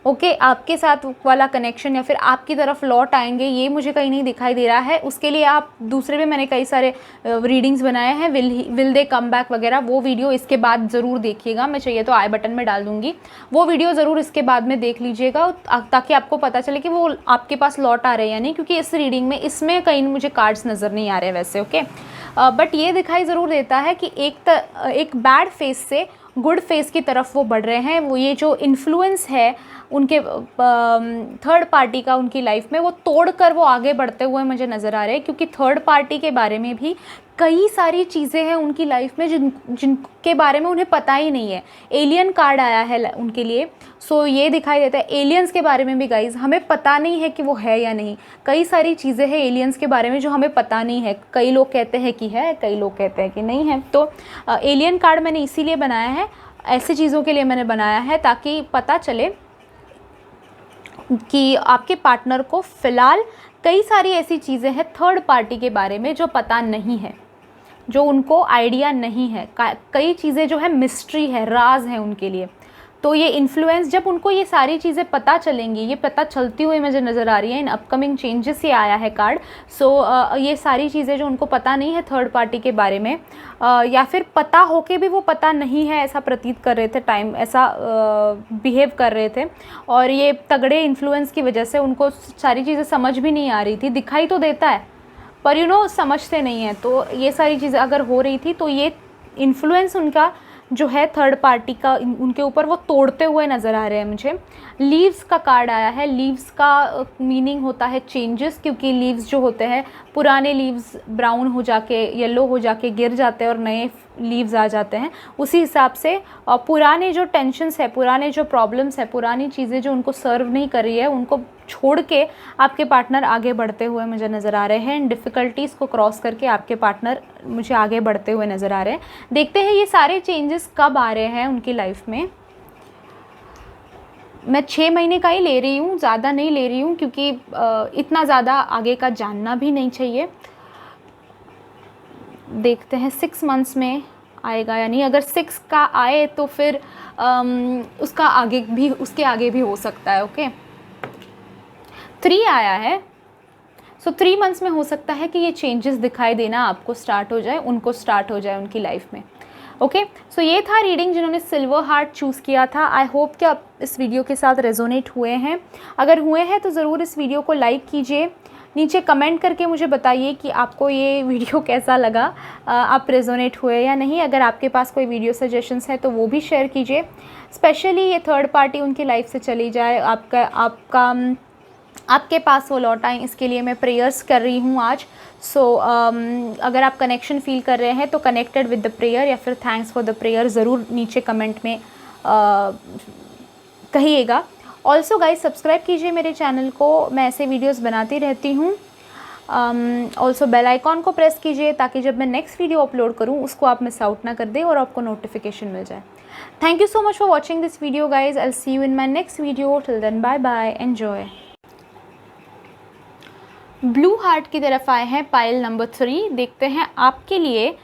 Speaker 1: ओके आपके साथ वाला कनेक्शन या फिर आपकी तरफ लौट आएंगे, ये मुझे कहीं नहीं दिखाई दे रहा है। उसके लिए आप दूसरे भी मैंने कई सारे रीडिंग्स बनाए हैं, विल दे कम बैक वगैरह, वो वीडियो इसके बाद ज़रूर देखिएगा। मैं चाहिए तो आई बटन में डाल दूँगी, वो वीडियो ज़रूर इसके बाद में देख लीजिएगा, ताकि आपको पता चले कि वो आपके पास लौट आ रहे हैं या नहीं। क्योंकि इस रीडिंग में इसमें कहीं मुझे कार्ड्स नज़र नहीं आ रहे वैसे, ओके। बट ये दिखाई ज़रूर देता है कि एक बैड फेस से गुड फेस की तरफ वो बढ़ रहे हैं। वो ये जो इन्फ्लुएंस है उनके थर्ड पार्टी का उनकी लाइफ में, वो तोड़कर वो आगे बढ़ते हुए मुझे नज़र आ रहे हैं। क्योंकि थर्ड पार्टी के बारे में भी कई सारी चीज़ें हैं उनकी लाइफ में जिनके बारे में उन्हें पता ही नहीं है। एलियन कार्ड आया है उनके लिए, सो ये दिखाई देता है एलियंस के बारे में भी गाइज हमें पता नहीं है कि वो है या नहीं। कई सारी चीज़ें हैं एलियंस के बारे में जो हमें पता नहीं है। कई लोग कहते हैं कि है, कई लोग कहते हैं कि नहीं है। तो एलियन कार्ड मैंने इसीलिए बनाया है, ऐसी चीज़ों के लिए मैंने बनाया है ताकि पता चले कि आपके पार्टनर को फ़िलहाल कई सारी ऐसी चीज़ें हैं थर्ड पार्टी के बारे में जो पता नहीं है, जो उनको आइडिया नहीं है। कई चीज़ें जो है मिस्ट्री है, राज है उनके लिए। तो ये इन्फ्लुएंस, जब उनको ये सारी चीज़ें पता चलेंगी, ये पता चलती हुई मुझे नज़र आ रही है इन अपकमिंग चेंजेस से आया है कार्ड। सो ये सारी चीज़ें जो उनको पता नहीं है थर्ड पार्टी के बारे में, या फिर पता होके भी वो पता नहीं है ऐसा प्रतीत कर रहे थे, टाइम ऐसा बिहेव कर रहे थे। और ये तगड़े इन्फ्लुएंस की वजह से उनको सारी चीज़ें समझ भी नहीं आ रही थी। दिखाई तो देता है पर समझते नहीं हैं। तो ये सारी चीज़ें अगर हो रही थी तो ये इन्फ्लुएंस उनका जो है थर्ड पार्टी का उनके ऊपर वो तोड़ते हुए नज़र आ रहे हैं मुझे। लीव्स का कार्ड आया है। लीव्स का मीनिंग होता है चेंजेस, क्योंकि लीव्स जो होते हैं, पुराने लीव्स ब्राउन हो जाके येलो हो जाके गिर जाते हैं और नए लीव्स आ जाते हैं। उसी हिसाब से पुराने जो टेंशन्स है, पुराने जो प्रॉब्लम्स है, पुरानी चीज़ें जो उनको सर्व नहीं कर रही है, उनको छोड़ के आपके पार्टनर आगे बढ़ते हुए मुझे नज़र आ रहे हैं। डिफ़िकल्टीज़ को क्रॉस करके आपके पार्टनर मुझे आगे बढ़ते हुए नज़र आ रहे हैं। देखते हैं ये सारे चेंजेस कब आ रहे हैं उनकी लाइफ में। मैं 6 महीने का ही ले रही हूँ, ज़्यादा नहीं ले रही हूँ, क्योंकि इतना ज़्यादा आगे का जानना भी नहीं चाहिए। देखते हैं 6 मंथ्स में आएगा या नहीं। अगर 6 का आए तो फिर उसके आगे भी हो सकता है, ओके। 3 आया है, सो 3 मंथ्स में हो सकता है कि ये चेंजेस दिखाई देना आपको स्टार्ट हो जाए, उनको स्टार्ट हो जाए उनकी लाइफ में, ओके। सो ये था रीडिंग जिन्होंने सिल्वर हार्ट चूज़ किया था। आई होप कि आप इस वीडियो के साथ रेजोनेट हुए हैं। अगर हुए हैं तो ज़रूर इस वीडियो को लाइक कीजिए, नीचे कमेंट करके मुझे बताइए कि आपको ये वीडियो कैसा लगा, आप रेजोनेट हुए या नहीं। अगर आपके पास कोई वीडियो सजेशंस है तो वो भी शेयर कीजिए। स्पेशली ये थर्ड पार्टी उनकी लाइफ से चली जाए, आपके पास वो लौट आए, इसके लिए मैं प्रेयर्स कर रही हूँ आज। सो अगर आप कनेक्शन फील कर रहे हैं तो कनेक्टेड विद द प्रेयर या फिर थैंक्स फॉर द प्रेयर ज़रूर नीचे कमेंट में कहिएगा। ऑल्सो गाइज सब्सक्राइब कीजिए मेरे चैनल को, मैं ऐसे वीडियोस बनाती रहती हूँ। ऑल्सो बेल आइकॉन को प्रेस कीजिए ताकि जब मैं नेक्स्ट वीडियो अपलोड करूँ उसको आप मिस आउट ना कर दें और आपको नोटिफिकेशन मिल जाए। Thank you so much for watching this video guys. I will see you in my next video. Till then bye bye, enjoy. Blue heart की तरफ आए हैं पाइल नंबर 3। देखते हैं आपके लिए,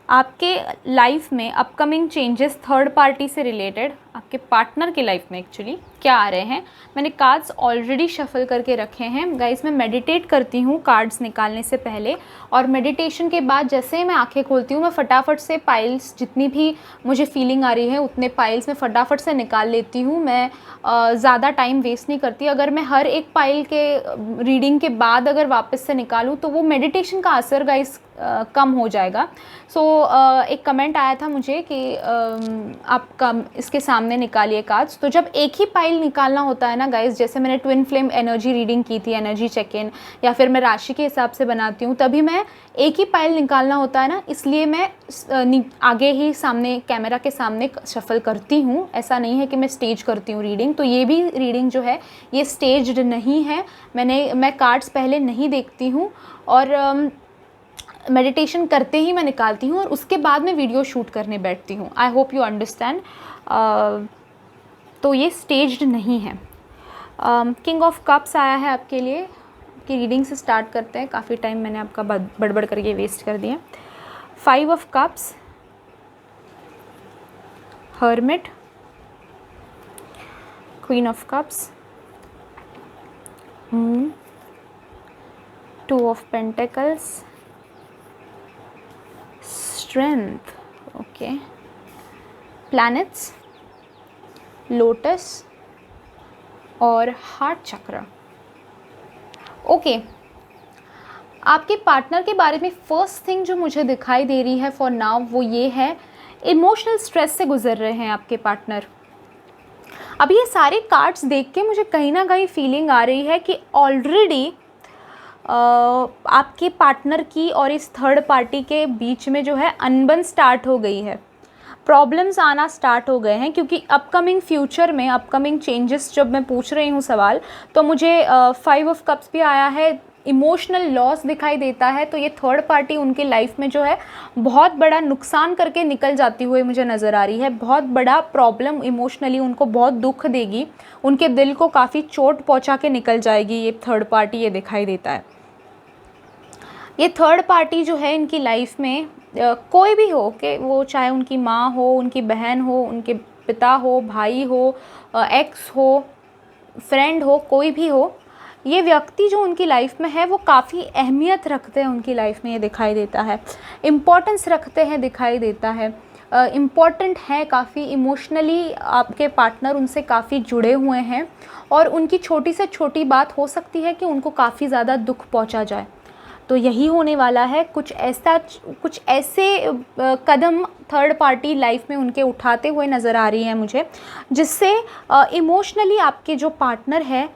Speaker 1: आपके लाइफ में अपकमिंग चेंजेस थर्ड पार्टी से रिलेटेड, आपके पार्टनर की लाइफ में एक्चुअली क्या आ रहे हैं। मैंने कार्ड्स ऑलरेडी शफल करके रखे हैं गाइस। मैं मेडिटेट करती हूँ कार्ड्स निकालने से पहले, और मेडिटेशन के बाद जैसे ही मैं आंखें खोलती हूँ मैं फटाफट से पाइल्स, जितनी भी मुझे फीलिंग आ रही है उतने पाइल्स मैं फटाफट से निकाल लेती हूँ। मैं ज़्यादा टाइम वेस्ट नहीं करती। अगर मैं हर एक पाइल के रीडिंग के बाद अगर वापस से निकालूँ तो वो मेडिटेशन का असर गाइस कम हो जाएगा। सो एक कमेंट आया था मुझे कि आप इसके सामने निकालिए कार्ड्स। तो जब एक ही पाइल निकालना होता है ना गाइस, जैसे मैंने ट्विन फ्लेम एनर्जी रीडिंग की थी, एनर्जी चेक इन, या फिर मैं राशि के हिसाब से बनाती हूँ, तभी मैं एक ही पाइल निकालना होता है ना, इसलिए मैं आगे ही सामने कैमरा के सामने शफल करती हूँ। ऐसा नहीं है कि मैं स्टेज करती हूँ रीडिंग। तो ये भी रीडिंग जो है ये स्टेज्ड नहीं है। मैं कार्ड्स पहले नहीं देखती हूँ और मेडिटेशन करते ही मैं निकालती हूँ और उसके बाद मैं वीडियो शूट करने बैठती हूँ। I hope you understand. तो ये स्टेज्ड नहीं है। किंग ऑफ कप्स आया है आपके लिए। की रीडिंग से स्टार्ट करते हैं, काफ़ी टाइम मैंने आपका बड़बड़ करके वेस्ट कर दिया। 5 of cups, hermit, queen of cups, moon, two of pentacles, strength, okay, planets, lotus और हार्ट चक्र। ओके, आपके पार्टनर के बारे में फर्स्ट थिंग जो मुझे दिखाई दे रही है फॉर नाउ वो ये है, इमोशनल स्ट्रेस से गुजर रहे हैं आपके पार्टनर। अब ये सारे कार्ड्स देख के मुझे कहीं ना कहीं फीलिंग आ रही है कि ऑलरेडी आपके पार्टनर की और इस थर्ड पार्टी के बीच में जो है अनबन स्टार्ट हो गई है, प्रॉब्लम्स आना स्टार्ट हो गए हैं। क्योंकि अपकमिंग फ्यूचर में अपकमिंग चेंजेस जब मैं पूछ रही हूँ सवाल, तो मुझे 5 ऑफ कप्स भी आया है, इमोशनल लॉस दिखाई देता है। तो ये थर्ड पार्टी उनके लाइफ में जो है बहुत बड़ा नुकसान करके निकल जाती हुई मुझे नज़र आ रही है। बहुत बड़ा प्रॉब्लम इमोशनली उनको बहुत दुख देगी, उनके दिल को काफ़ी चोट पहुंचा के निकल जाएगी ये थर्ड पार्टी, ये दिखाई देता है। ये थर्ड पार्टी जो है इनकी लाइफ में कोई भी हो, कि वो चाहे उनकी माँ हो, उनकी बहन हो, उनके पिता हो, भाई हो, एक्स हो, फ्रेंड हो, कोई भी हो, ये व्यक्ति जो उनकी लाइफ में है वो काफ़ी अहमियत रखते हैं उनकी लाइफ में, ये दिखाई देता है। इम्पोर्टेंस रखते हैं, दिखाई देता है। इम्पॉर्टेंट है काफ़ी, इमोशनली आपके पार्टनर उनसे काफ़ी जुड़े हुए हैं और उनकी छोटी से छोटी बात हो सकती है कि उनको काफ़ी ज़्यादा दुख पहुंचा जाए। तो यही होने वाला है, कुछ ऐसे कदम थर्ड पार्टी लाइफ में उनके उठाते हुए नज़र आ रही है मुझे, जिससे इमोशनली आपके जो पार्टनर है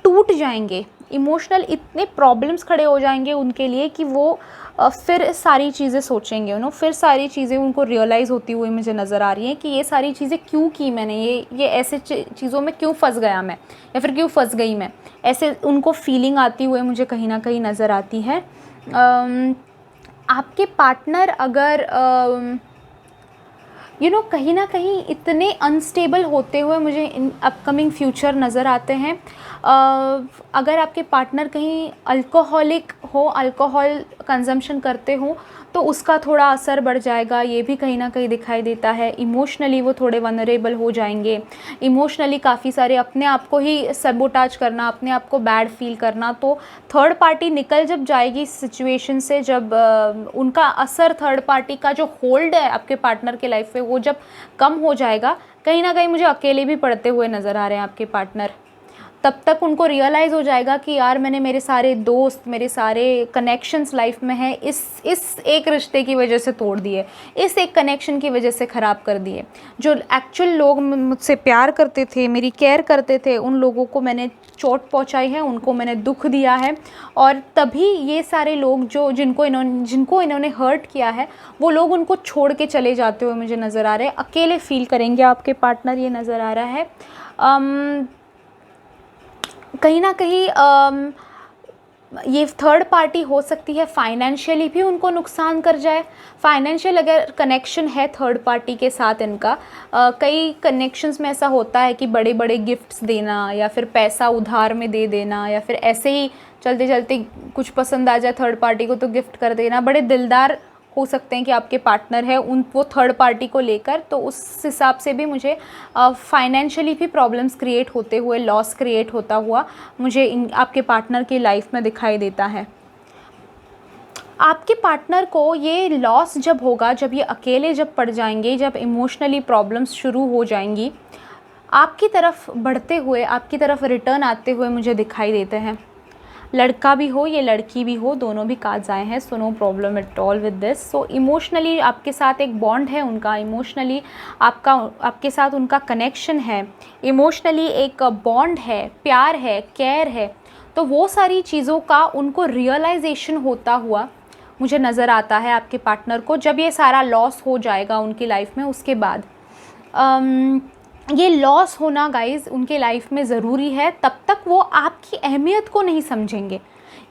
Speaker 1: टूट जाएंगे। इमोशनल इतने प्रॉब्लम्स खड़े हो जाएंगे उनके लिए कि वो फिर सारी चीज़ें सोचेंगे, फिर सारी चीज़ें उनको रियलाइज़ होती हुई मुझे नज़र आ रही हैं कि ये सारी चीज़ें क्यों की मैंने, ये ऐसे चीज़ों में क्यों फंस गया मैं, या फिर क्यों फंस गई मैं, ऐसे उनको फीलिंग आती हुई मुझे कहीं ना कहीं नज़र आती है। आपके पार्टनर अगर कहीं ना कहीं इतने अनस्टेबल होते हुए मुझे इन अपकमिंग फ्यूचर नज़र आते हैं। अगर आपके पार्टनर कहीं अल्कोहलिक हो, अल्कोहल कंजम्पशन करते हो, तो उसका थोड़ा असर बढ़ जाएगा, ये भी कहीं ना कहीं दिखाई देता है। इमोशनली वो थोड़े वनरेबल हो जाएंगे, इमोशनली काफ़ी सारे अपने आप को ही सबोटाज करना, अपने आप को बैड फील करना। तो थर्ड पार्टी निकल जब जाएगी इस सिचुएशन से, जब उनका असर थर्ड पार्टी का जो होल्ड है आपके पार्टनर के लाइफ पे वो जब कम हो जाएगा, कहीं ना कहीं मुझे अकेले भी पड़ते हुए नज़र आ रहे हैं आपके पार्टनर। तब तक उनको रियलाइज़ हो जाएगा कि यार मैंने मेरे सारे दोस्त, मेरे सारे कनेक्शंस लाइफ में हैं इस एक रिश्ते की वजह से तोड़ दिए, इस एक कनेक्शन की वजह से ख़राब कर दिए। जो एक्चुअल लोग मुझसे प्यार करते थे, मेरी केयर करते थे, उन लोगों को मैंने चोट पहुंचाई है, उनको मैंने दुख दिया है। और तभी ये सारे लोग जिनको इन्होंने हर्ट किया है, वो लोग उनको छोड़ के चले जाते हुए मुझे नज़र आ रहे हैं। अकेले फील करेंगे आपके पार्टनर, ये नज़र आ रहा है। कहीं ना कहीं ये थर्ड पार्टी हो सकती है फाइनेंशियली भी उनको नुकसान कर जाए। फाइनेंशियल अगर कनेक्शन है थर्ड पार्टी के साथ इनका, कई कनेक्शंस में ऐसा होता है कि बड़े बड़े गिफ्ट्स देना, या फिर पैसा उधार में दे देना, या फिर ऐसे ही चलते चलते कुछ पसंद आ जाए थर्ड पार्टी को तो गिफ्ट कर देना। बड़े दिलदार हो सकते हैं कि आपके पार्टनर है वो थर्ड पार्टी को लेकर। तो उस हिसाब से भी मुझे फाइनेंशियली भी प्रॉब्लम्स क्रिएट होते हुए, लॉस क्रिएट होता हुआ मुझे आपके पार्टनर की लाइफ में दिखाई देता है। आपके पार्टनर को ये लॉस जब होगा, जब ये अकेले जब पड़ जाएंगे, जब इमोशनली प्रॉब्लम्स शुरू हो जाएंगी, आपकी तरफ बढ़ते हुए, आपकी तरफ रिटर्न आते हुए मुझे दिखाई देते हैं। लड़का भी हो ये लड़की भी हो, दोनों भी कार्ड्स आए हैं, so no problem at all with this. So emotionally आपके साथ एक बॉन्ड है उनका, इमोशनली आपके साथ उनका कनेक्शन है, इमोशनली एक बॉन्ड है, प्यार है, केयर है। तो वो सारी चीज़ों का उनको रियलाइजेशन होता हुआ मुझे नज़र आता है आपके पार्टनर को, जब ये सारा लॉस हो जाएगा उनकी लाइफ में। उसके बाद ये लॉस होना गाइज़ उनके लाइफ में ज़रूरी है, तब तक वो आपकी अहमियत को नहीं समझेंगे।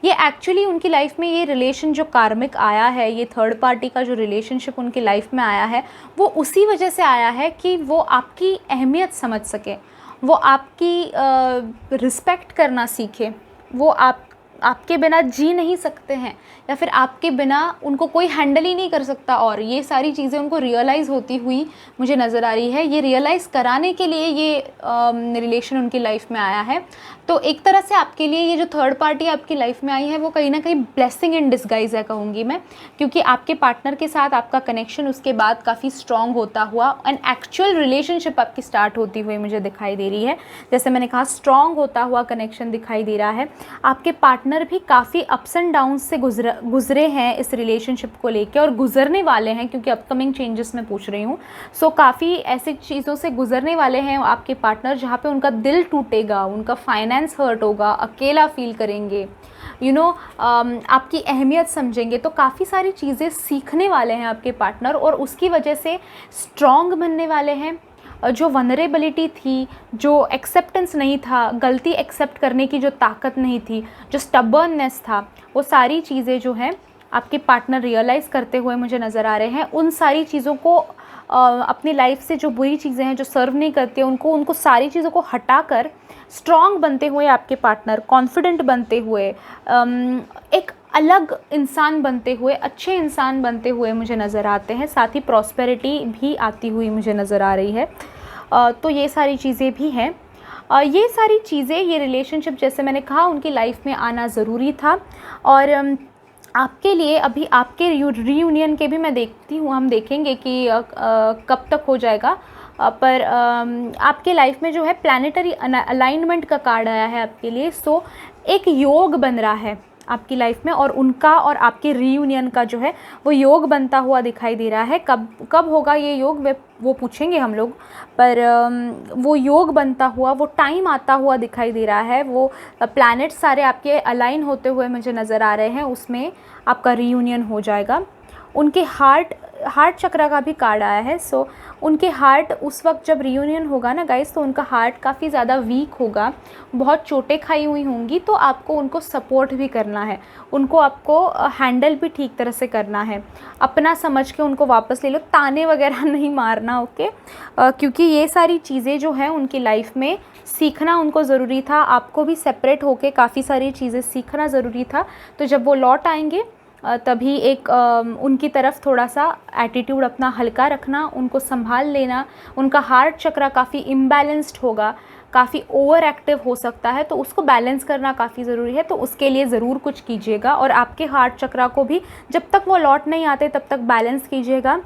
Speaker 1: ये एक्चुअली उनकी लाइफ में ये रिलेशन जो कार्मिक आया है, ये थर्ड पार्टी का जो रिलेशनशिप उनकी लाइफ में आया है, वो उसी वजह से आया है कि वो आपकी अहमियत समझ सके, वो आपकी रिस्पेक्ट करना सीखे, वो आपके बिना जी नहीं सकते हैं, या फिर आपके बिना उनको कोई हैंडल ही नहीं कर सकता। और ये सारी चीज़ें उनको रियलाइज़ होती हुई मुझे नज़र आ रही है। ये रियलाइज़ कराने के लिए ये रिलेशन उनकी लाइफ में आया है। तो एक तरह से आपके लिए ये जो थर्ड पार्टी आपकी लाइफ में आई है वो कहीं ना कहीं ब्लेसिंग इन डिस्गाइज है कहूँगी मैं, क्योंकि आपके पार्टनर के साथ आपका कनेक्शन उसके बाद काफ़ी स्ट्रॉन्ग होता हुआ एंड एक्चुअल रिलेशनशिप आपकी स्टार्ट होती हुई मुझे दिखाई दे रही है। जैसे मैंने कहा, स्ट्रॉन्ग होता हुआ कनेक्शन दिखाई दे रहा है। आपके पार्टनर भी काफ़ी अप्स एंड डाउन से गुजरे हैं इस रिलेशनशिप को लेके, और गुजरने वाले हैं, क्योंकि अपकमिंग चेंजेस मैं पूछ रही हूँ। सो काफ़ी ऐसी चीज़ों से गुजरने वाले हैं आपके पार्टनर जहाँ पे उनका दिल टूटेगा, उनका फाइनेंस हर्ट होगा, अकेला फील करेंगे, आपकी अहमियत समझेंगे। तो काफ़ी सारी चीज़ें सीखने वाले हैं आपके पार्टनर, और उसकी वजह से स्ट्रॉन्ग बनने वाले हैं। जो वनरेबिलिटी थी, जो एक्सेप्टेंस नहीं था, गलती एक्सेप्ट करने की जो ताकत नहीं थी, जो स्टबर्ननेस था, वो सारी चीज़ें जो हैं आपके पार्टनर रियलाइज़ करते हुए मुझे नज़र आ रहे हैं। उन सारी चीज़ों को अपनी लाइफ से जो बुरी चीज़ें हैं जो सर्व नहीं करती हैं उनको सारी चीज़ों को हटाकर स्ट्रॉन्ग बनते हुए आपके पार्टनर, कॉन्फिडेंट बनते हुए, एक अलग इंसान बनते हुए, अच्छे इंसान बनते हुए मुझे नज़र आते हैं। साथ ही प्रॉस्पेरिटी भी आती हुई मुझे नज़र आ रही है। तो ये सारी चीज़ें भी हैं। ये सारी चीज़ें, ये रिलेशनशिप जैसे मैंने कहा उनकी लाइफ में आना ज़रूरी था। और आपके लिए अभी आपके रीयूनियन के भी मैं देखती हूँ, हम देखेंगे कि कब तक हो जाएगा। पर आपके लाइफ में जो है प्लैनेटरी अलाइनमेंट का कार्ड आया है आपके लिए। सो एक योग बन रहा है आपकी लाइफ में, और उनका और आपके रीयूनियन का जो है वो योग बनता हुआ दिखाई दे रहा है। कब होगा ये योग वो पूछेंगे हम लोग, पर वो योग बनता हुआ, वो टाइम आता हुआ दिखाई दे रहा है। वो प्लैनेट सारे आपके अलाइन होते हुए मुझे नज़र आ रहे हैं, उसमें आपका रीयूनियन हो जाएगा। उनके हार्ट चक्र का भी कार्ड आया है। सो उनके हार्ट उस वक्त जब रियूनियन होगा ना गाइस, तो उनका हार्ट काफ़ी ज़्यादा वीक होगा, बहुत चोटें खाई हुई होंगी। तो आपको उनको सपोर्ट भी करना है, उनको आपको हैंडल भी ठीक तरह से करना है, अपना समझ के उनको वापस ले लो, ताने वगैरह नहीं मारना, ओके। क्योंकि ये सारी चीज़ें जो हैं उनकी लाइफ में सीखना उनको ज़रूरी था। आपको भी सेपरेट होके काफ़ी सारी चीज़ें सीखना ज़रूरी था। तो जब वो लौट आएंगे तभी एक उनकी तरफ थोड़ा सा एटीट्यूड अपना हल्का रखना, उनको संभाल लेना। उनका हार्ट चक्र काफ़ी इम्बैलेंस्ड होगा, काफ़ी ओवर एक्टिव हो सकता है, तो उसको बैलेंस करना काफ़ी ज़रूरी है। तो उसके लिए ज़रूर कुछ कीजिएगा। और आपके हार्ट चक्र को भी जब तक वो लौट नहीं आते तब तक बैलेंस कीजिएगा।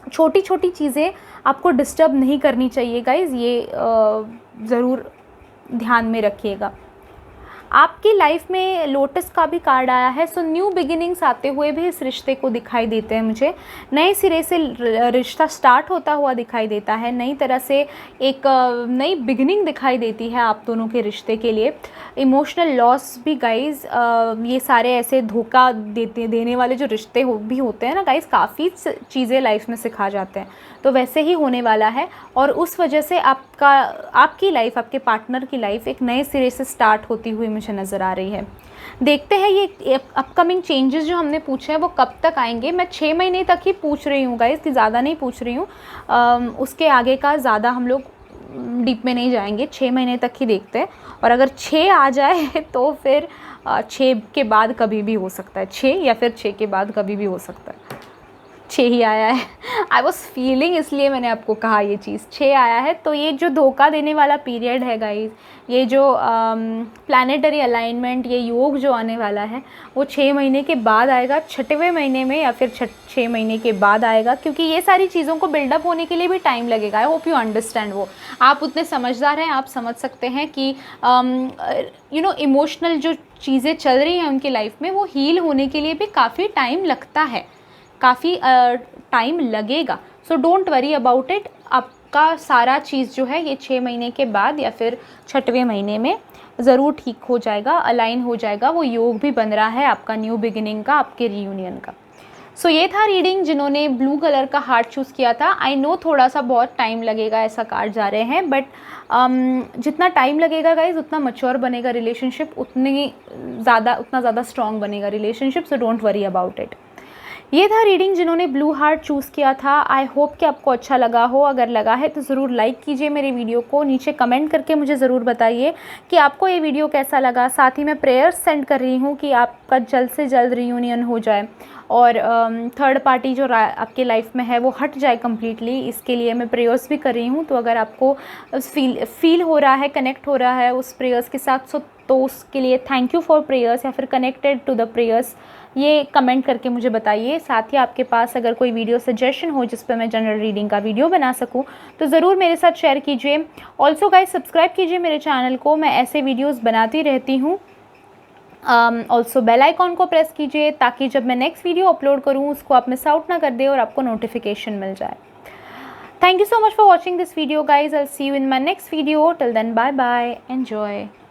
Speaker 1: छोटी छोटी चीज़ें आपको डिस्टर्ब नहीं करनी चाहिए गाइज़, ये ज़रूर ध्यान में रखिएगा। आपकी लाइफ में लोटस का भी कार्ड आया है। सो न्यू बिगिनिंग्स आते हुए भी इस रिश्ते को दिखाई देते हैं मुझे। नए सिरे से रिश्ता स्टार्ट होता हुआ दिखाई देता है, नई तरह से एक नई बिगिनिंग दिखाई देती है आप दोनों के रिश्ते के लिए। इमोशनल लॉस भी गाइज़, ये सारे ऐसे धोखा देने वाले जो रिश्ते भी होते हैं ना गाइज़, काफ़ी चीज़ें लाइफ में सिखा जाते हैं। तो वैसे ही होने वाला है, और उस वजह से आपकी लाइफ, आपके पार्टनर की लाइफ एक नए सिरे से स्टार्ट होती हुई मुझे नज़र आ रही है। देखते हैं ये अपकमिंग चेंजेस जो हमने पूछे हैं वो कब तक आएंगे। मैं 6 महीने तक ही पूछ रही हूँ गाइस, ज़्यादा नहीं पूछ रही हूँ। उसके आगे का ज़्यादा हम लोग डीप में नहीं जाएंगे, 6 महीने तक ही देखते हैं। और अगर 6 आ जाए तो फिर 6 के बाद कभी भी हो सकता है, 6 या फिर 6 के बाद कभी भी हो सकता है। 6 ही आया है। आई वॉज फीलिंग, इसलिए मैंने आपको कहा ये चीज़ 6 आया है। तो ये जो धोखा देने वाला पीरियड है गाइस, ये जो प्लैनेटरी अलाइनमेंट, ये योग जो आने वाला है वो 6 महीने के बाद आएगा, 6वें महीने में या फिर 6 महीने के बाद आएगा। क्योंकि ये सारी चीज़ों को बिल्डअप होने के लिए भी टाइम लगेगा। I hope you understand. वो आप उतने समझदार हैं, आप समझ सकते हैं कि इमोशनल जो चीज़ें चल रही हैं उनकी लाइफ में, वो हील होने के लिए भी काफ़ी टाइम लगता है, काफ़ी टाइम लगेगा। So don't worry about it. आपका सारा चीज़ जो है ये 6 महीने के बाद या फिर 6वें महीने में ज़रूर ठीक हो जाएगा, अलाइन हो जाएगा। वो योग भी बन रहा है आपका न्यू बिगिनिंग का, आपके रीयूनियन का। सो ये था रीडिंग। जिन्होंने ब्लू कलर का हार्ट चूज़ किया था, आई नो थोड़ा सा बहुत टाइम लगेगा, ऐसा कार्ड जा रहे हैं, बट जितना टाइम लगेगा गाइज उतना मच्योर बनेगा रिलेशनशिप, उतना ज़्यादा स्ट्रॉन्ग बनेगा relationship. So don't worry about it. ये था रीडिंग जिन्होंने ब्लू हार्ट चूज़ किया था। आई होप कि आपको अच्छा लगा हो। अगर लगा है तो ज़रूर लाइक कीजिए मेरे वीडियो को, नीचे कमेंट करके मुझे ज़रूर बताइए कि आपको ये वीडियो कैसा लगा। साथ ही मैं प्रेयर्स सेंड कर रही हूँ कि आपका जल्द से जल्द रीयूनियन हो जाए और थर्ड पार्टी जो आपके लाइफ में है वो हट जाए कम्प्लीटली। इसके लिए मैं प्रेयर्स भी कर रही हूँ। तो अगर आपको फील हो रहा है, कनेक्ट हो रहा है उस प्रेयर्स के साथ, तो उसके लिए थैंक यू फॉर प्रेयर्स या फिर कनेक्टेड टू द प्रेयर्स, ये कमेंट करके मुझे बताइए। साथ ही आपके पास अगर कोई वीडियो सजेशन हो जिस पर मैं जनरल रीडिंग का वीडियो बना सकूं तो ज़रूर मेरे साथ शेयर कीजिए। ऑल्सो गाइस सब्सक्राइब कीजिए मेरे चैनल को, मैं ऐसे वीडियोस बनाती रहती हूँ। ऑल्सो बेल आइकॉन को प्रेस कीजिए ताकि जब मैं नेक्स्ट वीडियो अपलोड करूँ उसको आप मिस आउट ना कर दे और आपको नोटिफिकेशन मिल जाए। Thank you so much for watching this video guys. I'll see you in my next video. Till then, bye bye. Enjoy.